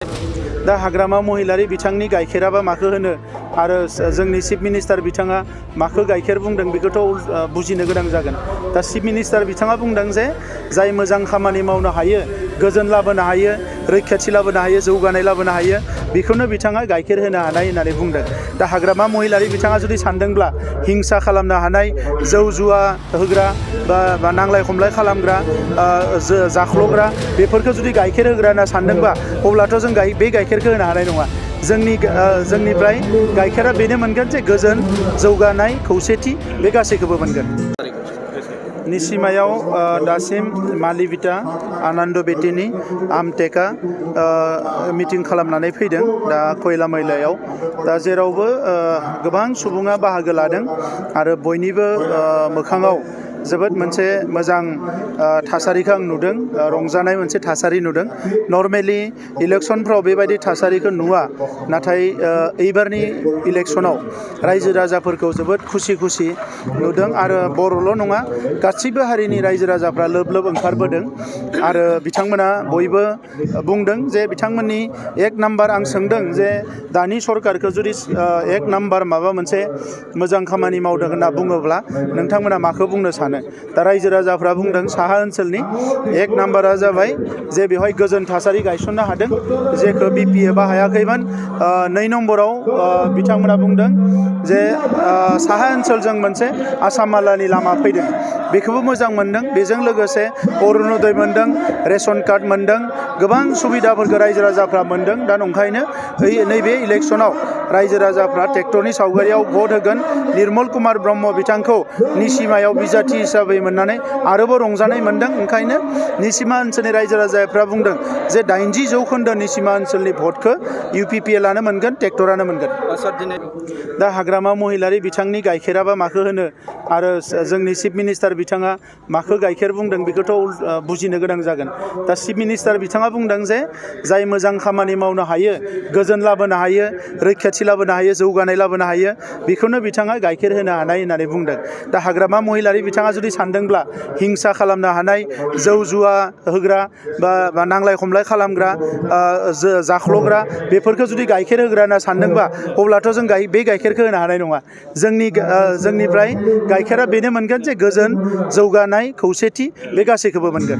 दा हाग्रामा महिलारि बिथांनि गाइखेराबा माखो होनो आरो जोंनि चिफ मिनिस्टार बिथाङा माखो गाइखेर बुंदों बेखौथ' बुजिनो गोनां जागोन। दा चिफ मिनिस्टार बिथाङा बुंदों जे जाय मोजां खामानि मावनो हायो, गोजोन लाबोनो हायो, रैखाथि लाबोनो हायो, जौगानाय लाबोनो हायो, बेखौनो बिथाङा गाइखेर होनो हानाय होननानै बुंदों। दा हाग्रामा महिलारि बिथाङा जुदि सानदोंब्ला हिंसा खालामनो हानाय, जौ जुवा होग्रा बा नांलाय खमलाय खालामग्रा, जाख्ल'ग्रा बेफोरखौ जुदि गाइखेर होग्रा होनना सानदोंबा अब्लाथ' जों बे गाइखेरखौ होनो हानाय नङा। जोंनिफ्राय गाइखेरा बेनो मोनगोन जे गोजोन, जौगानाय, खौसेथि बे गासैखौबो मोनगोन। निसिमायाव दासिम मालिबिटा, आनन्द बेटिनि, आमटेका मिटिं खालामनानै फैदों दा खयला मैलायाव। दा जेरावबो गोबां सुबुङा बाहागो लादों आरो बयनिबो मोखाङाव जोबोद मोनसे मोजां थासारिखौ आं नुदों, रंजानाय मोनसे थासारि नुदों। नर्मेलि इलेक्सनफ्राव बेबायदि थासारिखौ नुवा, नाथाय एबारनि इलेक्सनाव रायजो राजाफोरखौ जोबोद खुसि नुदों आरो बर'ल' नङा, गासैबो हारिनि रायजो राजाफ्रा लोब लोब ओंखारबोदों आरो बिथांमोना बयबो बुंदों जे बिथांमोननि एक नाम्बार आं सोंदों जे दानि सरकारखौ जुदि एक नाम्बार माबा मोनसे मोजां खामानि मावदों होनना बुङोब्ला नोंथांमोना माखौ बुंनो सानो? दा रायजो राजाफ्रा बुंदों साहा ओनसोलनि एक नाम्बारा जाबाय जे बेवहाय गोजोन थासारि गायसननो हादों, जेखौ बिपिए बाहायाखैमोन। 2 नम्बराव बिथांमोना बुंदों जे साहा ओनसोलजों मोनसे आसामालानि लामा फैदों, बेखौबो मोजां मोनदों। बेजों लोगोसे अरुण'दय मोनदों, रेशन कार्ड मोनदों, गोबां सुबिदाफोरखौ रायजो राजाफ्रा मोनदों। दा नंखायनो नैबे इलेक्सनाव रायजो राजाफ्रा ट्रेक्टरनि सावगारियाव भट होगोन। निर्मल कुमार ब्रह्म बिथांखौ निसिमायाव बिजाथि हिसाबै मोननानै आरोबाव रंजानाय मोनदों। ओंखायनो निसिमा ओनसोलनि रायजो राजाफ्रा बुंदों जे 80% निसिमा ओनसोलनि भटखौ UPPLआनो मोनगोन, ट्रेक्टरानो मोनगोन। दा हाग्रामा महिलारि बिथांनि गाइखेराबा माखो होनो आरो जोंनि चिफ मिनिस्टार बिथाङा माखो गाइखेर बुंदों बेखौथ' बुजिनो गोनां जागोन। दा चिफ मिनिस्टार बिथाङा बुंदों जे जाय मोजां खामानि मावनो हायो, गोजोन लाबोनो हायो, रैखाथि लाबोनो हायो, जौगानाय लाबोनो हायो, बेखौनो बिथाङा गाइखेर होनो हानाय होननानै बुंदों। दा हाग्रामा महिलारि बिथाङा जुदि सानदोंब्ला हिंसा खालामनो हानाय, जौ जुवा होग्रा बा नांलाय खमलाय खालामग्रा, जाख्ल'ग्रा बेफोरखौ जुदि गाइखेर होग्रा होनना सानदोंबा अब्लाथ' जों बे गाइखेरखौ होनो हानाय नङा। जोंनिफ्राय गाइखेरा बेनो मोनगोन जे गोजोन, जौगानाय, खौसेथि बे गासैखौबो मोनगोन।